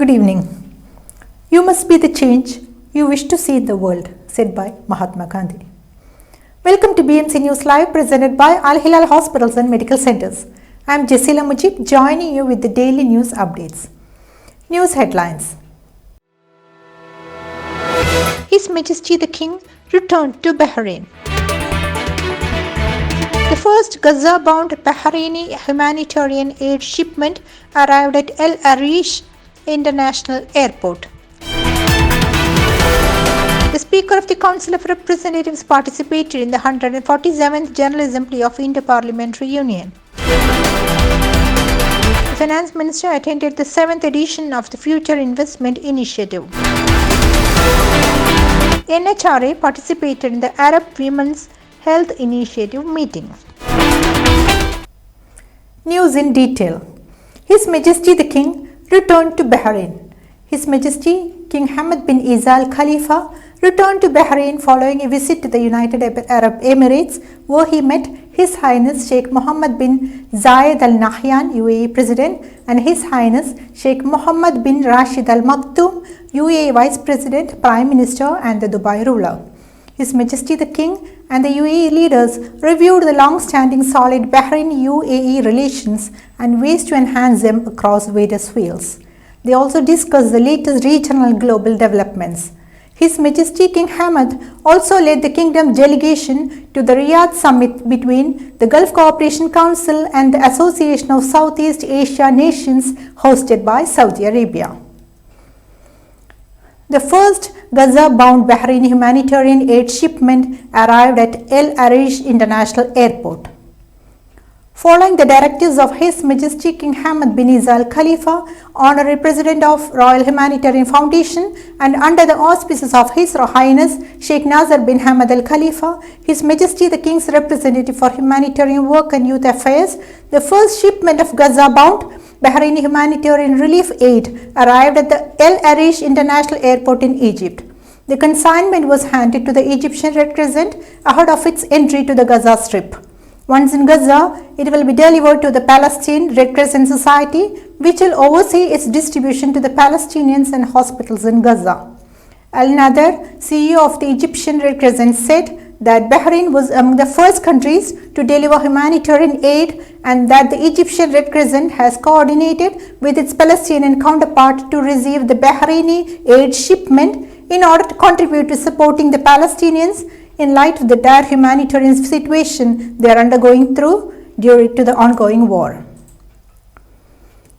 Good evening. You must be the change you wish to see in the world, said by Mahatma Gandhi. Welcome to BMC News Live, presented by Al Hilal Hospitals and Medical Centers. I am Jasila Mujib, joining you with the daily news updates. News headlines. His Majesty the King returned to Bahrain. The first Gaza-bound Bahraini humanitarian aid shipment arrived at El Arish International Airport. The Speaker of the Council of Representatives participated in the 147th General Assembly of Inter-Parliamentary Union. The Finance Minister attended the 7th edition of the Future Investment Initiative. NHRA participated in the Arab Women's Health Initiative meeting. News in detail. His Majesty the King returned to Bahrain. His Majesty King Hamad bin Isa Al Khalifa returned to Bahrain following a visit to the United Arab Emirates, where he met His Highness Sheikh Mohammed bin Zayed Al Nahyan, UAE President, and His Highness Sheikh Mohammed bin Rashid Al Maktoum, UAE Vice President, Prime Minister, and the Dubai ruler. His Majesty the King and the UAE leaders reviewed the long-standing solid Bahrain-UAE relations and ways to enhance them across various fields. They also discussed the latest regional and global developments. His Majesty King Hamad also led the kingdom's delegation to the Riyadh summit between the Gulf Cooperation Council and the Association of Southeast Asia Nations hosted by Saudi Arabia. The first Gaza-bound Bahraini humanitarian aid shipment arrived at El Arish International Airport. Following the directives of His Majesty King Hamad bin Isa Al Khalifa, Honorary President of Royal Humanitarian Foundation, and under the auspices of His Highness Sheikh Nazar bin Hamad Al Khalifa, His Majesty the King's representative for humanitarian work and youth affairs, the first shipment of Gaza-bound Bahraini humanitarian relief aid arrived at the El Arish International Airport in Egypt. The consignment was handed to the Egyptian Red Crescent ahead of its entry to the Gaza Strip. Once in Gaza, it will be delivered to the Palestine Red Crescent Society, which will oversee its distribution to the Palestinians and hospitals in Gaza. Al-Nadar, CEO of the Egyptian Red Crescent, said that Bahrain was among the first countries to deliver humanitarian aid and that the Egyptian Red Crescent has coordinated with its Palestinian counterpart to receive the Bahraini aid shipment in order to contribute to supporting the Palestinians in light of the dire humanitarian situation they are undergoing due to the ongoing war.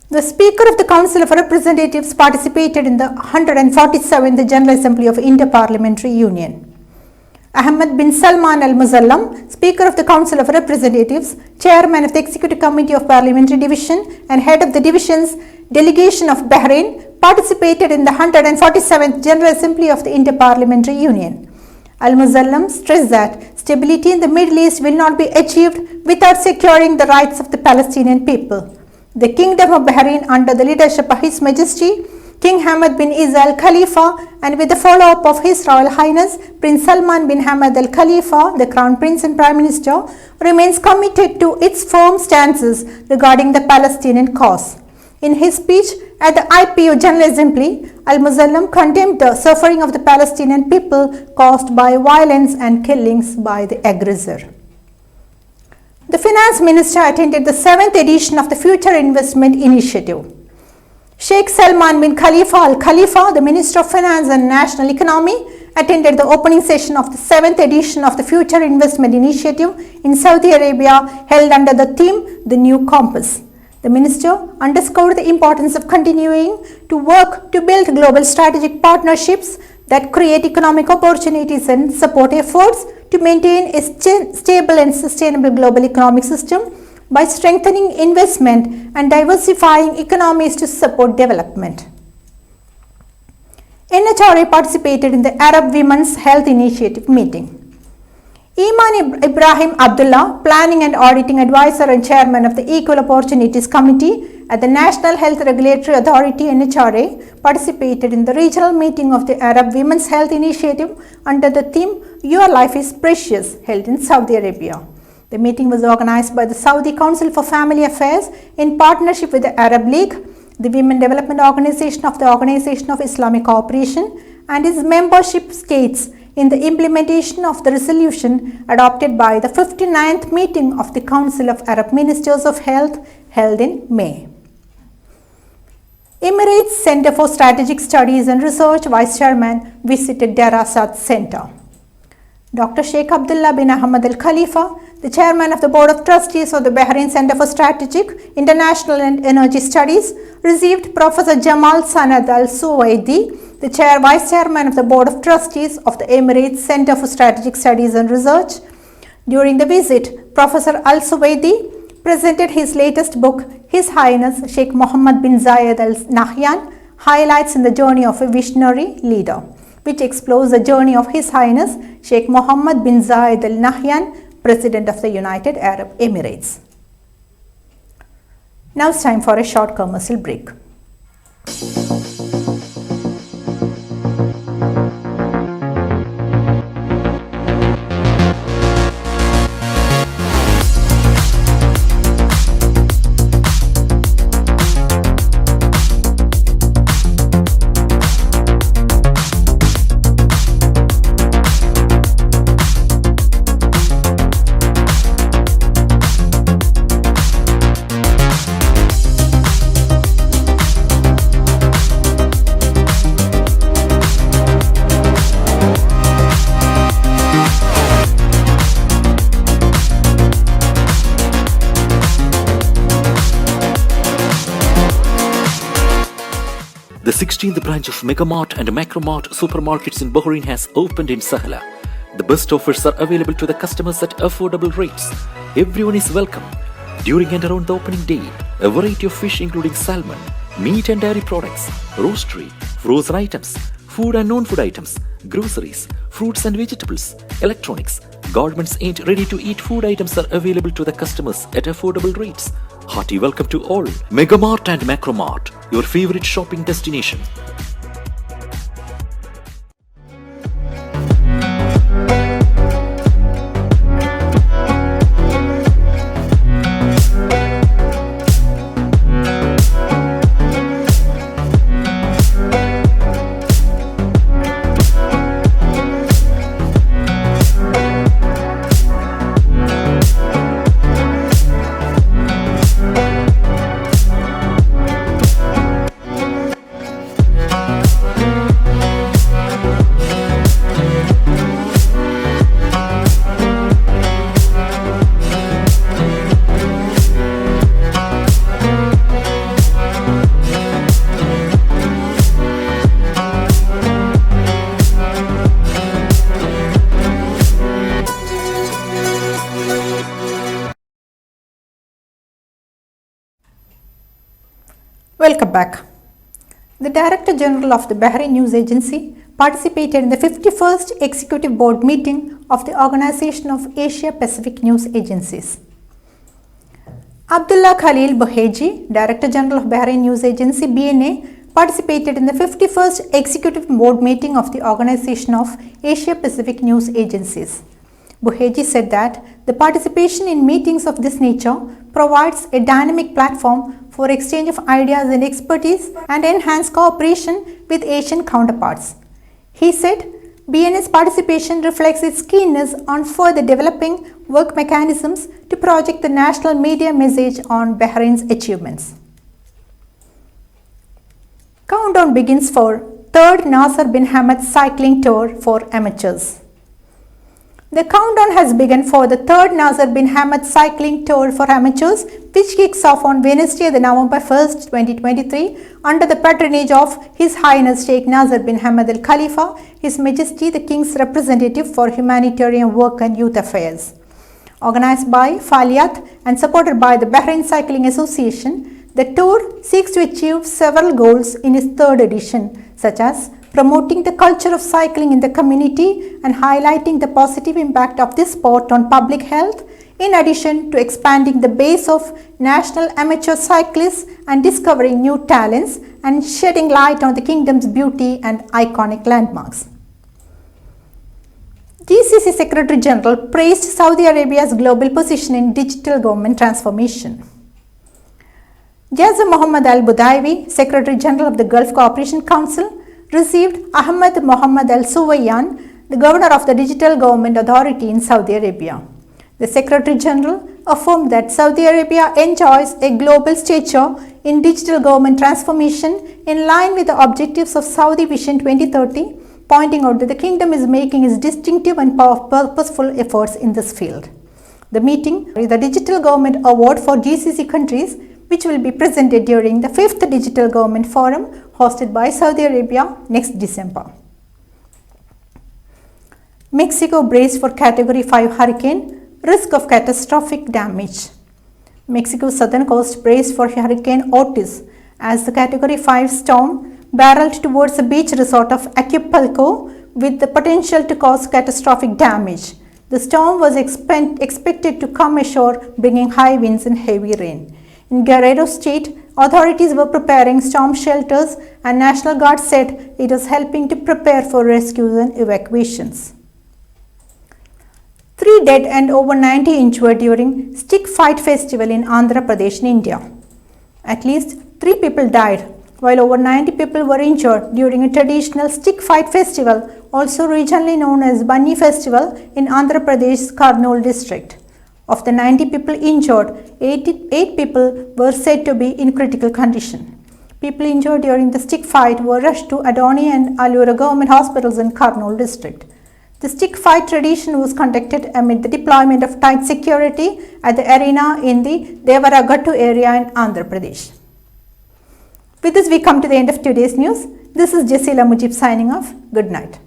The Speaker of the Council of Representatives participated in the 147th General Assembly of Inter-Parliamentary Union. Ahmed bin Salman Al Muzallam, Speaker of the Council of Representatives, Chairman of the Executive Committee of Parliamentary Division and Head of the Division's Delegation of Bahrain, participated in the 147th General Assembly of the Inter-Parliamentary Union. Al Muzallam stressed that stability in the Middle East will not be achieved without securing the rights of the Palestinian people. The Kingdom of Bahrain, under the leadership of His Majesty King Hamad bin Isa Al Khalifa and with the follow-up of His Royal Highness Prince Salman bin Hamad Al Khalifa, the Crown Prince and Prime Minister, remains committed to its firm stances regarding the Palestinian cause. In his speech at the IPU General Assembly, Al Muzallam condemned the suffering of the Palestinian people caused by violence and killings by the aggressor. The Finance Minister attended the 7th edition of the Future Investment Initiative. Sheikh Salman bin Khalifa Al Khalifa, the Minister of Finance and National Economy, attended the opening session of the 7th edition of the Future Investment Initiative in Saudi Arabia, held under the theme The New Compass. The Minister underscored the importance of continuing to work to build global strategic partnerships that create economic opportunities and support efforts to maintain a stable and sustainable global economic system by strengthening investment and diversifying economies to support development. NHRA participated in the Arab Women's Health Initiative meeting. Iman Ibrahim Abdullah, Planning and Auditing Advisor and Chairman of the Equal Opportunities Committee at the National Health Regulatory Authority NHRA, participated in the regional meeting of the Arab Women's Health Initiative under the theme Your Life is Precious, held in Saudi Arabia. The meeting was organized by the Saudi Council for Family Affairs in partnership with the Arab League, the Women Development Organization of the Organization of Islamic Cooperation, and its membership states in the implementation of the resolution adopted by the 59th meeting of the Council of Arab Ministers of Health held in May. Emirates Center for Strategic Studies and Research Vice Chairman visited Darasat Center. Dr. Sheikh Abdullah bin Ahmad Al Khalifa, the Chairman of the Board of Trustees of the Bahrain Center for Strategic, International and Energy Studies, received Professor Jamal Sanad Al Suwaidi, the Vice Chairman of the Board of Trustees of the Emirates Center for Strategic Studies and Research. During the visit, Professor Al Suwaidi presented his latest book, His Highness Sheikh Mohammed bin Zayed Al Nahyan, Highlights in the Journey of a Visionary Leader, which explores the journey of His Highness Sheikh Mohammed bin Zayed Al Nahyan, President of the United Arab Emirates. Now it's time for a short commercial break. The 16th branch of Megamart and Macromart supermarkets in Bahrain has opened in Sahla. The best offers are available to the customers at affordable rates. Everyone is welcome. During and around the opening day, a variety of fish including salmon, meat and dairy products, roastery, frozen items, food and non-food items, groceries, fruits and vegetables, electronics, garments and ready-to-eat food items are available to the customers at affordable rates. Hearty welcome to all. Megamart and Macromart, your favorite shopping destination. Welcome back. The Director General of the Bahrain News Agency participated in the 51st Executive Board meeting of the Organization of Asia Pacific News Agencies. Abdullah Khalil Buhaji, Director General of Bahrain News Agency BNA, participated in the 51st Executive Board meeting of the Organization of Asia Pacific News Agencies. Buhaji said that the participation in meetings of this nature provides a dynamic platform for exchange of ideas and expertise and enhanced cooperation with Asian counterparts. He said, BNA's participation reflects its keenness on further developing work mechanisms to project the national media message on Bahrain's achievements. Countdown begins for 3rd Nazar bin Hamad cycling tour for amateurs. The countdown has begun for the 3rd Nazar bin Hamad cycling tour for amateurs, which kicks off on Wednesday, November 1st, 2023, under the patronage of His Highness Sheikh Nazar bin Hamad Al Khalifa, His Majesty the King's Representative for Humanitarian Work and Youth Affairs. Organized by Faliyat and supported by the Bahrain Cycling Association, the tour seeks to achieve several goals in its 3rd edition, such as promoting the culture of cycling in the community and highlighting the positive impact of this sport on public health, in addition to expanding the base of national amateur cyclists and discovering new talents and shedding light on the kingdom's beauty and iconic landmarks. GCC Secretary General praised Saudi Arabia's global position in digital government transformation. Jazza Mohammed Al Budaibi, Secretary General of the Gulf Cooperation Council, received Ahmed Mohammed Al Suwayyan, the Governor of the Digital Government Authority in Saudi Arabia. The Secretary General affirmed that Saudi Arabia enjoys a global stature in digital government transformation in line with the objectives of Saudi Vision 2030, pointing out that the kingdom is making its distinctive and purposeful efforts in this field. The meeting is the Digital Government Award for GCC countries, which will be presented during the 5th Digital Government Forum hosted by Saudi Arabia next December. Mexico braced for Category 5 hurricane, risk of catastrophic damage. Mexico's southern coast braced for Hurricane Otis as the Category 5 storm barreled towards the beach resort of Acapulco with the potential to cause catastrophic damage. The storm was expected to come ashore, bringing high winds and heavy rain. In Guerrero State, authorities were preparing storm shelters and National Guard said it was helping to prepare for rescues and evacuations. 3 dead and over 90 injured during Stick Fight Festival in Andhra Pradesh in India. At least 3 people died, while over 90 people were injured during a traditional Stick Fight Festival, also regionally known as Bunny Festival in Andhra Pradesh's Kurnool district. Of the 90 people injured, 8 people were said to be in critical condition. People injured during the stick fight were rushed to Adoni and Alura government hospitals in Kurnool district. The stick fight tradition was conducted amid the deployment of tight security at the arena in the Devaragattu area in Andhra Pradesh. With this, we come to the end of today's news. This is Jasila Mujib signing off. Good night.